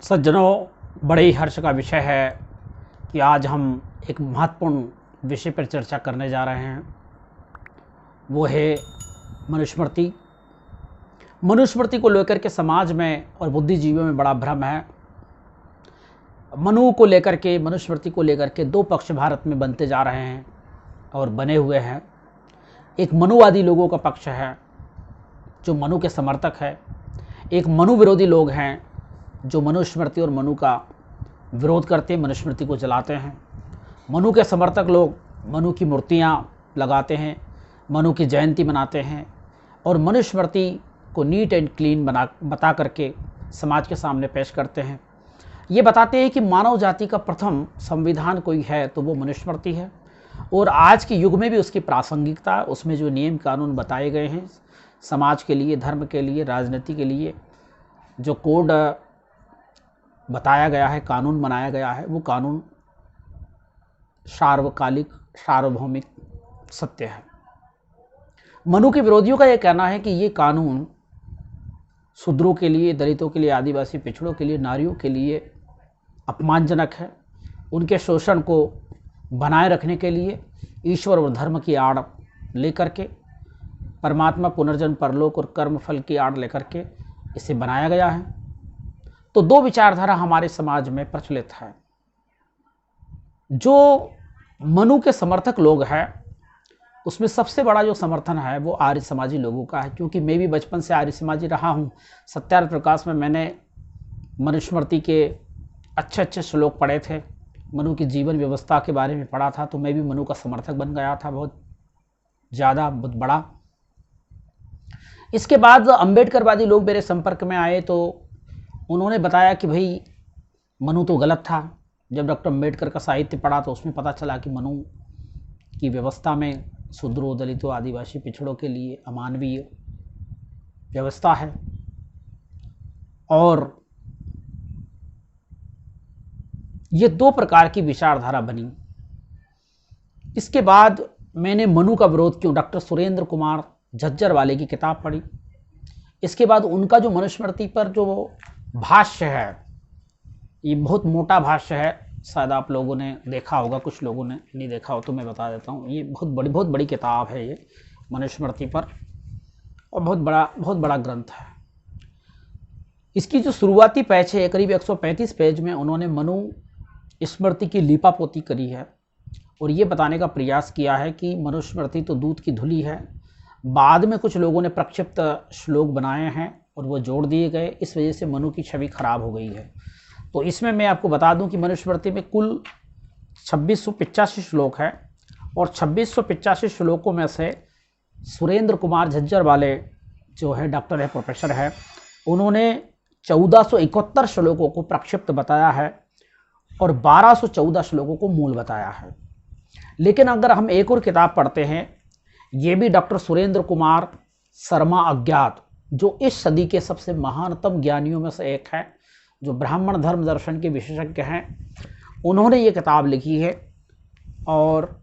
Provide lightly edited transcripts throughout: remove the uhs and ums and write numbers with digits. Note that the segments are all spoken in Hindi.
सज्जनों, बड़े ही हर्ष का विषय है कि आज हम एक महत्वपूर्ण विषय पर चर्चा करने जा रहे हैं। वो है मनुस्मृति। मनुस्मृति को लेकर के समाज में और बुद्धिजीवियों में बड़ा भ्रम है। मनुस्मृति को लेकर के दो पक्ष भारत में बनते जा रहे हैं और बने हुए हैं। एक मनुवादी लोगों का पक्ष है जो मनु के समर्थक है, एक मनु विरोधी लोग हैं जो मनुस्मृति और मनु का विरोध करते हैं, मनुस्मृति को जलाते हैं। मनु के समर्थक लोग मनु की मूर्तियाँ लगाते हैं, मनु की जयंती मनाते हैं और मनुस्मृति को नीट एंड क्लीन बता करके समाज के सामने पेश करते हैं। ये बताते हैं कि मानव जाति का प्रथम संविधान कोई है तो वो मनुस्मृति है और आज के युग में भी उसकी प्रासंगिकता, उसमें जो नियम कानून बताए गए हैं समाज के लिए, धर्म के लिए, राजनीति के लिए, जो कोड बताया गया है, कानून बनाया गया है, वो कानून सार्वकालिक, सार्वभौमिक सत्य है। मनु के विरोधियों का यह कहना है कि ये कानून शूद्रों के लिए, दलितों के लिए, आदिवासी पिछड़ों के लिए, नारियों के लिए अपमानजनक है। उनके शोषण को बनाए रखने के लिए ईश्वर और धर्म की आड़ लेकर के, परमात्मा, पुनर्जन्म, परलोक और कर्म फल की आड़ लेकर के इसे बनाया गया है। तो दो विचारधारा हमारे समाज में प्रचलित है। जो मनु के समर्थक लोग हैं उसमें सबसे बड़ा जो समर्थन है वो आर्य समाजी लोगों का है, क्योंकि मैं भी बचपन से आर्य समाजी रहा हूँ। सत्यार्थ प्रकाश में मैंने मनुस्मृति के अच्छे श्लोक पढ़े थे, मनु की जीवन व्यवस्था के बारे में पढ़ा था, तो मैं भी मनु का समर्थक बन गया था, बहुत ज़्यादा, बहुत बड़ा। इसके बाद अम्बेडकरवादी लोग मेरे संपर्क में आए तो उन्होंने बताया कि भाई मनु तो गलत था। जब डॉक्टर अम्बेडकर का साहित्य पढ़ा तो उसमें पता चला कि मनु की व्यवस्था में शूद्रों, दलितों, आदिवासी पिछड़ों के लिए अमानवीय व्यवस्था है। और ये दो प्रकार की विचारधारा बनी। इसके बाद मैंने मनु का विरोध क्यों, डॉक्टर सुरेंद्र कुमार झज्जर वाले की किताब पढ़ी। इसके बाद उनका जो मनुस्मृति पर जो भाष्य है, ये बहुत मोटा भाष्य है, शायद आप लोगों ने देखा होगा, कुछ लोगों ने नहीं देखा हो तो मैं बता देता हूँ। ये बहुत बड़ी किताब है ये मनुस्मृति पर, और बहुत बड़ा ग्रंथ है। इसकी जो शुरुआती पेज है, करीब 135 पेज में उन्होंने मनु स्मृति की लीपापोती करी है और ये बताने का प्रयास किया है कि मनुस्मृति तो दूध की धुली है। बाद में कुछ लोगों ने प्रक्षिप्त श्लोक बनाए हैं और वो जोड़ दिए गए, इस वजह से मनु की छवि खराब हो गई है। तो इसमें मैं आपको बता दूं कि मनुस्मृति में कुल 2685 श्लोक है और 2685 श्लोकों में से सुरेंद्र कुमार झज्जर वाले जो है डॉक्टर है, प्रोफेसर है, उन्होंने 1471 श्लोकों को प्रक्षिप्त बताया है और 1214 श्लोकों को मूल बताया है। लेकिन अगर हम एक और किताब पढ़ते हैं, ये भी डॉक्टर सुरेंद्र कुमार शर्मा अज्ञात, जो इस सदी के सबसे महानतम ज्ञानियों में से एक है, जो ब्राह्मण धर्म दर्शन के विशेषज्ञ हैं, उन्होंने ये किताब लिखी है। और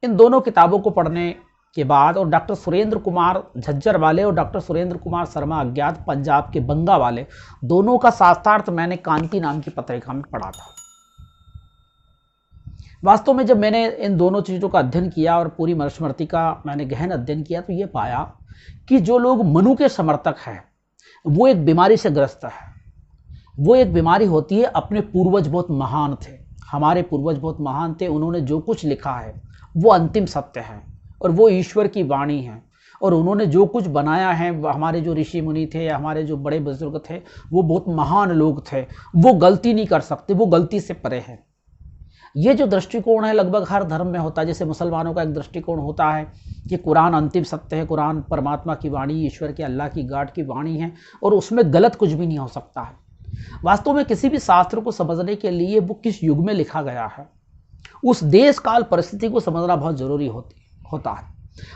इन दोनों किताबों को पढ़ने के बाद, और डॉक्टर सुरेंद्र कुमार झज्जर वाले और डॉक्टर सुरेंद्र कुमार शर्मा अज्ञात पंजाब के बंगा वाले, दोनों का शास्त्रार्थ मैंने कांति नाम की पत्रिका में पढ़ा था। वास्तव में जब मैंने इन दोनों चीज़ों का अध्ययन किया और पूरी मनुस्मृति का मैंने गहन अध्ययन किया तो ये पाया कि जो लोग मनु के समर्थक हैं वो एक बीमारी से ग्रस्त है। वो एक बीमारी होती है, अपने पूर्वज बहुत महान थे, हमारे पूर्वज बहुत महान थे, उन्होंने जो कुछ लिखा है वो अंतिम सत्य है और वो ईश्वर की वाणी है, और उन्होंने जो कुछ बनाया है, हमारे जो ऋषि मुनि थे या हमारे जो बड़े बुजुर्ग थे वो बहुत महान लोग थे, वो गलती नहीं कर सकते, वो गलती से परे है। ये जो दृष्टिकोण है लगभग हर धर्म में होता है। जैसे मुसलमानों का एक दृष्टिकोण होता है कि कुरान अंतिम सत्य है, कुरान परमात्मा की वाणी, ईश्वर की, अल्लाह की, गॉड की वाणी है और उसमें गलत कुछ भी नहीं हो सकता है। वास्तव में किसी भी शास्त्र को समझने के लिए वो किस युग में लिखा गया है, उस देश काल परिस्थिति को समझना बहुत जरूरी होता है।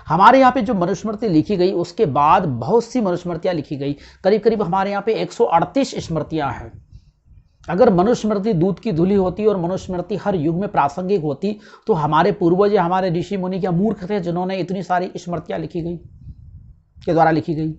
हमारे यहाँ पे जो मनुस्मृति लिखी गई उसके बाद बहुत सी मनुस्मृतियाँ लिखी गई, करीब हमारे यहाँ पे 138 स्मृतियाँ हैं। अगर मनुस्मृति दूध की धुली होती और मनुस्मृति हर युग में प्रासंगिक होती तो हमारे पूर्वज या हमारे ऋषि मुनि क्या मूर्ख थे जिन्होंने इतनी सारी स्मृतियाँ लिखी गई, के द्वारा लिखी गई।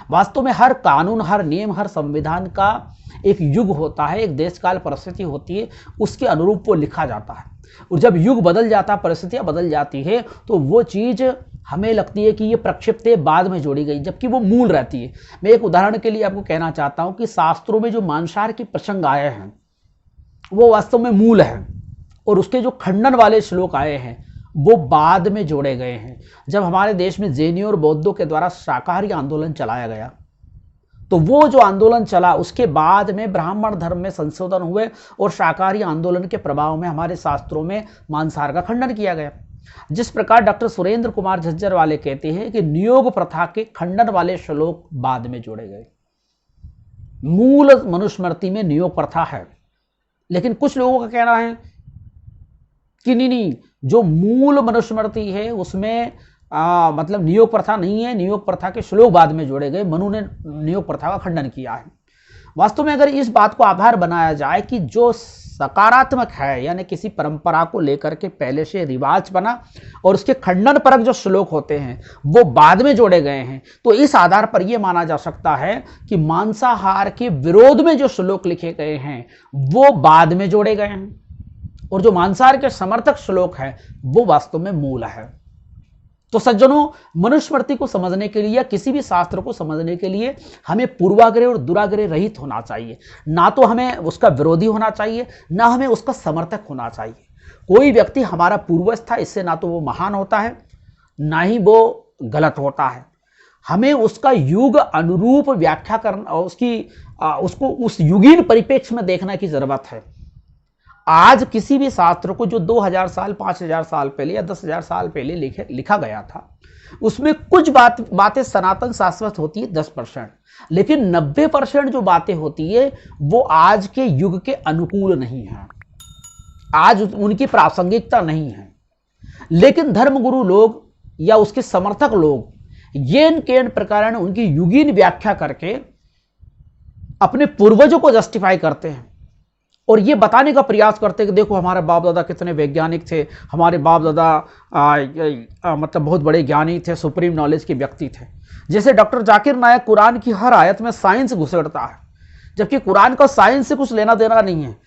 वास्तव में हर कानून, हर नियम, हर संविधान का एक युग होता है, एक देश काल परिस्थिति होती है, उसके अनुरूप वो लिखा जाता है। और जब युग बदल जाता है, परिस्थितियां बदल जाती है, तो वो चीज़ हमें लगती है कि ये प्रक्षिप्त बाद में जोड़ी गई, जबकि वो मूल रहती है। मैं एक उदाहरण के लिए आपको कहना चाहता हूं कि शास्त्रों में जो मांसाहार के प्रसंग आए हैं वो वास्तव में मूल है, और उसके जो खंडन वाले श्लोक आए हैं वो बाद में जोड़े गए हैं। जब हमारे देश में जैनियों और बौद्धों के द्वारा शाकाहारी आंदोलन चलाया गया, तो वो जो आंदोलन चला उसके बाद में ब्राह्मण धर्म में संशोधन हुए और शाकाहारी आंदोलन के प्रभाव में हमारे शास्त्रों में मांसाहार का खंडन किया गया। जिस प्रकार डॉक्टर सुरेंद्र कुमार झज्जर वाले कहते हैं कि नियोग प्रथा के खंडन वाले श्लोक बाद में जोड़े गए। मूल मनुस्मृति में नियोग प्रथा है, लेकिन कुछ लोगों का कहना है कि नहीं, जो मूल मनुस्मृति है उसमें मतलब नियोग प्रथा नहीं है, नियोग प्रथा के श्लोक बाद में जोड़े गए। मनु ने नियोग प्रथा का खंडन किया है। वास्तव में अगर इस बात को आधार बनाया जाए कि जो सकारात्मक है, यानी किसी परंपरा को लेकर के पहले से रिवाज बना और उसके खंडन परक जो श्लोक होते हैं वो बाद में जोड़े गए हैं, तो इस आधार पर यह माना जा सकता है कि मांसाहार के विरोध में जो श्लोक लिखे गए हैं वो बाद में जोड़े गए हैं, और जो मांसाहार के समर्थक श्लोक है वो वास्तव में मूल है। तो सज्जनों, मनुस्मृति को समझने के लिए या किसी भी शास्त्र को समझने के लिए हमें पूर्वाग्रह और दुराग्रह रहित होना चाहिए। ना तो हमें उसका विरोधी होना चाहिए, ना हमें उसका समर्थक होना चाहिए। कोई व्यक्ति हमारा पूर्वज था, इससे ना तो वो महान होता है ना ही वो गलत होता है। हमें उसका युग अनुरूप व्याख्या करना और उसको उस युगीन परिप्रेक्ष्य में देखने की जरूरत है। आज किसी भी शास्त्र को जो 2000 साल 5000 साल पहले या 10,000 साल पहले लिखा गया था, उसमें कुछ बातें सनातन शाश्वत होती है 10%, लेकिन 90% जो बातें होती है वो आज के युग के अनुकूल नहीं है, आज उनकी प्रासंगिकता नहीं है। लेकिन धर्मगुरु लोग या उसके समर्थक लोग येन केन प्रकार उनकी युगीन व्याख्या करके अपने पूर्वजों को जस्टिफाई करते हैं और ये बताने का प्रयास करते हैं कि देखो हमारे बाप दादा कितने वैज्ञानिक थे, हमारे बाप दादा मतलब बहुत बड़े ज्ञानी थे, सुप्रीम नॉलेज के व्यक्ति थे। जैसे डॉक्टर जाकिर नायक कुरान की हर आयत में साइंस घुसेड़ता है, जबकि कुरान का साइंस से कुछ लेना देना नहीं है,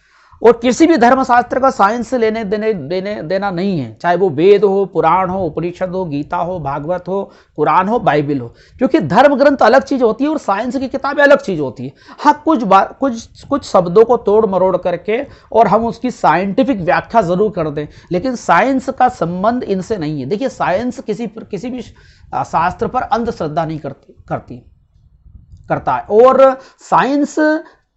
और किसी भी धर्मशास्त्र का साइंस से लेने देना नहीं है, चाहे वो वेद हो, पुराण हो, उपनिषद हो, गीता हो, भागवत हो, कुरान हो, बाइबल हो, क्योंकि धर्म ग्रंथ अलग चीज होती है और साइंस की किताबें अलग चीज होती है। हाँ, कुछ शब्दों को तोड़ मरोड़ करके और हम उसकी साइंटिफिक व्याख्या जरूर कर दें, लेकिन साइंस का संबंध इनसे नहीं है। देखिए, साइंस किसी भी शास्त्र पर अंधश्रद्धा नहीं करता है, और साइंस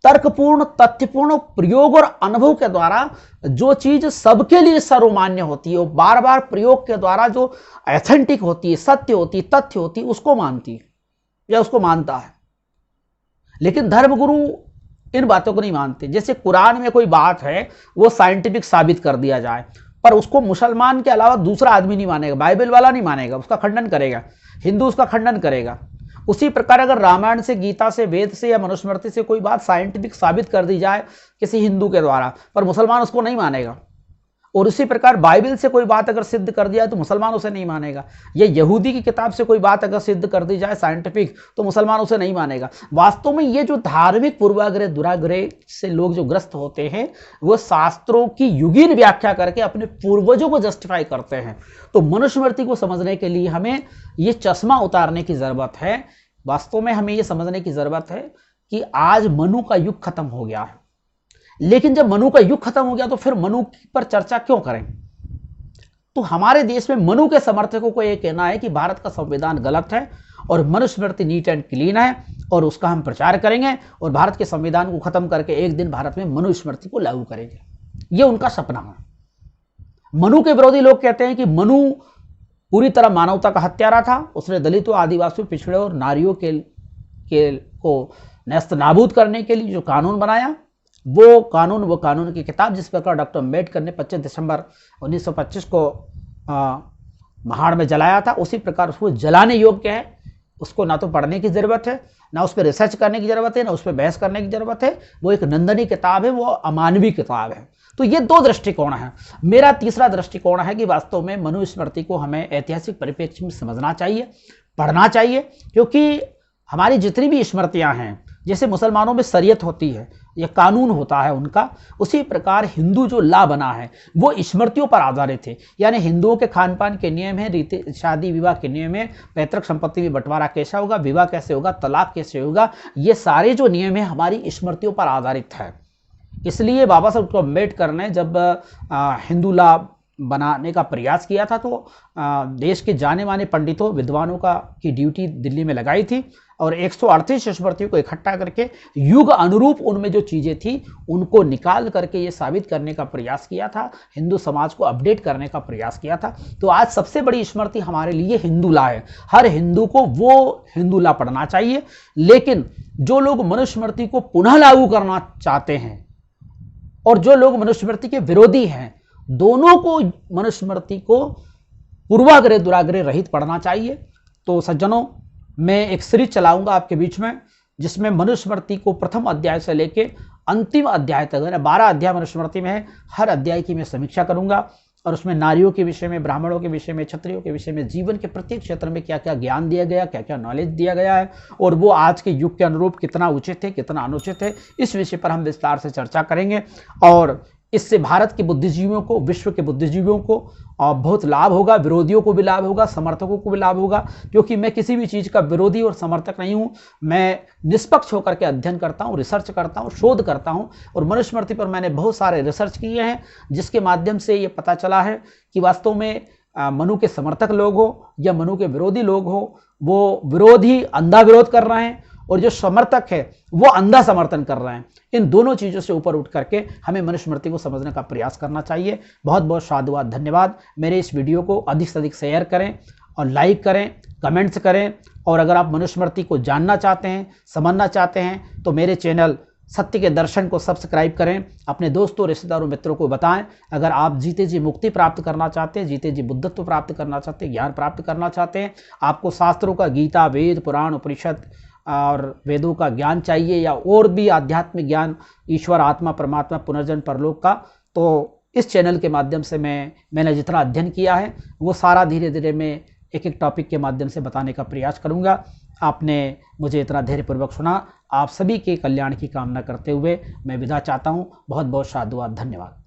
तर्कपूर्ण, तथ्यपूर्ण प्रयोग और अनुभव के द्वारा जो चीज सबके लिए सर्वमान्य होती है, वो बार बार प्रयोग के द्वारा जो एथेंटिक होती है, सत्य होती है, तथ्य होती है, उसको मानती है या उसको मानता है। लेकिन धर्मगुरु इन बातों को नहीं मानते। जैसे कुरान में कोई बात है वो साइंटिफिक साबित कर दिया जाए, पर उसको मुसलमान के अलावा दूसरा आदमी नहीं मानेगा, बाइबल वाला नहीं मानेगा, उसका खंडन करेगा, हिंदू उसका खंडन करेगा। उसी प्रकार अगर रामायण से, गीता से, वेद से या मनुस्मृति से कोई बात साइंटिफिक साबित कर दी जाए किसी हिंदू के द्वारा, पर मुसलमान उसको नहीं मानेगा, और उसी प्रकार बाइबल से कोई बात अगर सिद्ध कर दिया तो मुसलमान उसे नहीं मानेगा, या यहूदी की किताब से कोई बात अगर सिद्ध कर दी जाए साइंटिफिक तो मुसलमान उसे नहीं मानेगा। वास्तव में ये जो धार्मिक पूर्वाग्रह दुराग्रह से लोग जो ग्रस्त होते हैं वो शास्त्रों की युगीन व्याख्या करके अपने पूर्वजों को जस्टिफाई करते हैं। तो मनुस्मृति को समझने के लिए हमें ये चश्मा उतारने की जरूरत है। वास्तव में हमें ये समझने की जरूरत है कि आज मनु का युग खत्म हो गया है, लेकिन जब मनु का युग खत्म हो गया तो फिर मनु पर चर्चा क्यों करें? तो हमारे देश में मनु के समर्थकों को यह कहना है कि भारत का संविधान गलत है और मनुस्मृति नीट एंड क्लीन है, और उसका हम प्रचार करेंगे और भारत के संविधान को खत्म करके एक दिन भारत में मनुस्मृति को लागू करेंगे। यह उनका सपना है। मनु के विरोधी लोग कहते हैं कि मनु पूरी तरह मानवता का हत्यारा था, उसने दलितों, आदिवासियों, पिछड़े और नारियों को नेस्त नाबूद करने के लिए जो कानून बनाया वो कानून की किताब, जिस प्रकार डॉक्टर अम्बेडकर ने 25 दिसंबर 1925 को महाड़ में जलाया था, उसी प्रकार उसको जलाने योग्य है। उसको ना तो पढ़ने की जरूरत है, ना उस पर रिसर्च करने की जरूरत है, ना उस पर बहस करने की जरूरत है। वो एक निंदनीय किताब है, वो अमानवीय किताब है। तो ये दो दृष्टिकोण है। मेरा तीसरा दृष्टिकोण है कि वास्तव में मनुस्मृति को हमें ऐतिहासिक परिप्रेक्ष्य में समझना चाहिए, पढ़ना चाहिए, क्योंकि हमारी जितनी भी स्मृतियां हैं जैसे मुसलमानों में शरीयत होती है या कानून होता है उनका, उसी प्रकार हिंदू जो ला बना है वो स्मृतियों पर आधारित है। यानी हिंदुओं के खान पान के नियम है, रीति शादी विवाह के नियम है, पैतृक संपत्ति में बंटवारा कैसा होगा, विवाह कैसे होगा, तलाक कैसे होगा, ये सारे जो नियम है हमारी स्मृतियों पर आधारित है। इसलिए बाबा साहब अम्बेडकर ने जब हिंदू ला बनाने का प्रयास किया था तो देश के जाने माने पंडितों विद्वानों की ड्यूटी दिल्ली में लगाई थी और 138 स्मृतियों को इकट्ठा करके युग अनुरूप उनमें जो चीज़ें थी उनको निकाल करके ये साबित करने का प्रयास किया था, हिंदू समाज को अपडेट करने का प्रयास किया था। तो आज सबसे बड़ी स्मृति हमारे लिए हिंदू ला है। हर हिंदू को वो हिंदू ला पढ़ना चाहिए। लेकिन जो लोग मनुस्मृति को पुनः लागू करना चाहते हैं और जो लोग मनुस्मृति के विरोधी हैं, दोनों को मनुस्मृति को पूर्वाग्रह दुराग्रह रहित पढ़ना चाहिए। तो सज्जनों, मैं एक सीरीज चलाऊंगा आपके बीच में जिसमें मनुस्मृति को प्रथम अध्याय से लेके अंतिम अध्याय तक, 12 अध्याय मनुस्मृति में है, हर अध्याय की मैं समीक्षा करूंगा और उसमें नारियों के विषय में, ब्राह्मणों के विषय में, क्षत्रियों के विषय में, जीवन के प्रत्येक क्षेत्र में क्या क्या ज्ञान दिया गया, क्या क्या नॉलेज दिया गया है और वो आज के युग के अनुरूप कितना उचित है, कितना अनुचित है, इस विषय पर हम विस्तार से चर्चा करेंगे। और इससे भारत के बुद्धिजीवियों को, विश्व के बुद्धिजीवियों को बहुत लाभ होगा, विरोधियों को भी लाभ होगा, समर्थकों को भी लाभ होगा। क्योंकि मैं किसी भी चीज़ का विरोधी और समर्थक नहीं हूँ, मैं निष्पक्ष होकर के अध्ययन करता हूँ, रिसर्च करता हूँ, शोध करता हूँ और मनुस्मृति पर मैंने बहुत सारे रिसर्च किए हैं जिसके माध्यम से ये पता चला है कि वास्तव में मनु के समर्थक लोग हो या मनु के विरोधी लोग हो, वो विरोधी अंधा विरोध कर रहे हैं और जो समर्थक है वो अंधा समर्थन कर रहे हैं। इन दोनों चीज़ों से ऊपर उठ करके हमें मनुस्मृति को समझने का प्रयास करना चाहिए। बहुत बहुत साधुवाद, धन्यवाद। मेरे इस वीडियो को अधिक से अधिक शेयर करें और लाइक करें, कमेंट्स करें। और अगर आप मनुस्मृति को जानना चाहते हैं, समझना चाहते हैं तो मेरे चैनल सत्य के दर्शन को सब्सक्राइब करें, अपने दोस्तों, रिश्तेदारों, मित्रों को बताएं। अगर आप जीते जी मुक्ति प्राप्त करना चाहते हैं, जीते जी बुद्धत्व प्राप्त करना चाहते हैं, ज्ञान प्राप्त करना चाहते हैं, आपको शास्त्रों का, गीता, वेद, पुराण, उपनिषद और वेदों का ज्ञान चाहिए या और भी आध्यात्मिक ज्ञान, ईश्वर, आत्मा, परमात्मा, पुनर्जन्म, परलोक का, तो इस चैनल के माध्यम से मैंने जितना अध्ययन किया है वो सारा धीरे धीरे मैं एक एक टॉपिक के माध्यम से बताने का प्रयास करूंगा। आपने मुझे इतना धैर्यपूर्वक सुना। आप सभी के कल्याण की कामना करते हुए मैं विदा चाहता हूं। बहुत बहुत साधुवाद, धन्यवाद।